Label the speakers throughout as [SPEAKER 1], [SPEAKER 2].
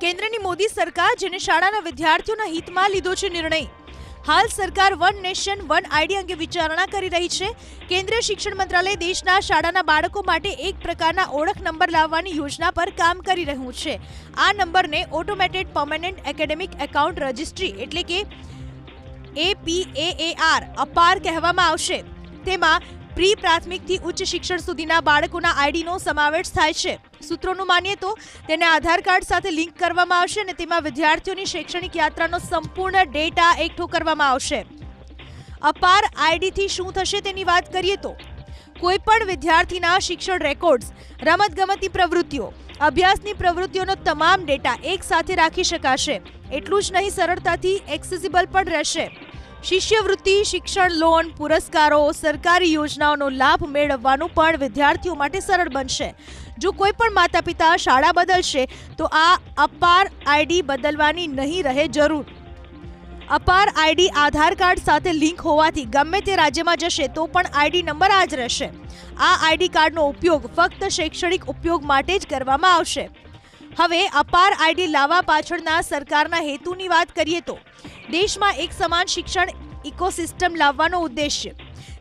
[SPEAKER 1] કેન્દ્રની મોદી સરકાર જેને શાળાના વિદ્યાર્થીઓના હિતમાં લીધો છે નિર્ણય। હાલ સરકાર વન નેશન વન આઈડી અંગે વિચારણા કરી રહી છે। કેન્દ્રીય શિક્ષણ મંત્રાલય દેશના શાળાના બાળકો માટે એક પ્રકારના ઓળખ નંબર લાવવાની યોજના પર કામ કરી રહ્યું છે। આ નંબરને automated permanent academic account registry એટલે કે APAAR અપાર કહેવામાં આવશે। તેમાં પ્રી પ્રાથમિકથી ઉચ્ચ શિક્ષણ સુધીના બાળકોના આઈડીનો સમાવેશ થાય છે। સૂત્રોનું માનીએ તો તેને આધાર કાર્ડ સાથે લિંક કરવામાં આવશે અને તેમાં વિદ્યાર્થીઓની શૈક્ષણિક યાત્રાનો સંપૂર્ણ ડેટા એકઠો કરવામાં આવશે। અપાર આઈડીથી શું થશે તેની વાત કરીએ તો કોઈપણ વિદ્યાર્થીના શિક્ષણ રેકોર્ડ્સ, રમતગમતની પ્રવૃત્તિઓ, અભ્યાસની પ્રવૃત્તિઓનો તમામ ડેટા એક સાથે રાખી શકાશે। એટલું જ નહીં, સરળતાથી એક્સેસિબલ પણ રહેશે। શિષ્યવૃત્તિ, શિક્ષણ લોન, પુરસ્કારો, સરકારી યોજનાઓનો લાભ મેળવવાનું પણ વિદ્યાર્થીઓ માટે સરળ બનશે। જો કોઈ પણ માતા પિતા શાળા બદલશે તો આ અપાર આઈડી બદલવાની નહીં રહે જરૂર। અપાર આઈડી આધાર કાર્ડ સાથે લિંક હોવાથી ગમે તે રાજ્યમાં જશે તો પણ આઈડી નંબર આ જ રહેશે। આ આઈડી કાર્ડનો ઉપયોગ ફક્ત શૈક્ષણિક ઉપયોગ માટે જ કરવામાં આવશે। હવે અપાર આઈડી લાવવા પાછળના સરકારના હેતુની વાત કરીએ તો દેશમાં એક સમાન શિક્ષણ ઇકોસિસ્ટમ લાવવાનો ઉદ્દેશ્ય।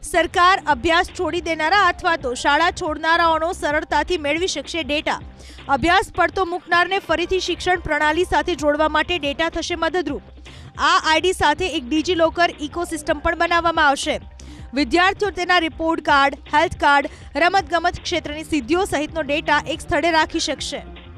[SPEAKER 1] સરકાર અભ્યાસ છોડી દેનારા અથવા તો શાળા છોડનારાઓનો સરળતાથી મેળવી શકશે ડેટા। અભ્યાસ પડતો મૂકનારને ફરીથી શિક્ષણ પ્રણાલી સાથે જોડવા માટે ડેટા થશે મદદરૂપ। આ આઈડી સાથે એક ડિજીલોકર ઇકોસિસ્ટમ પણ બનાવવામાં આવશે। વિદ્યાર્થીઓ તેના રિપોર્ટ કાર્ડ, હેલ્થ કાર્ડ, રમતગમત ક્ષેત્રની સિદ્ધિઓ સહિતનો ડેટા એક સ્થળે રાખી શકશે।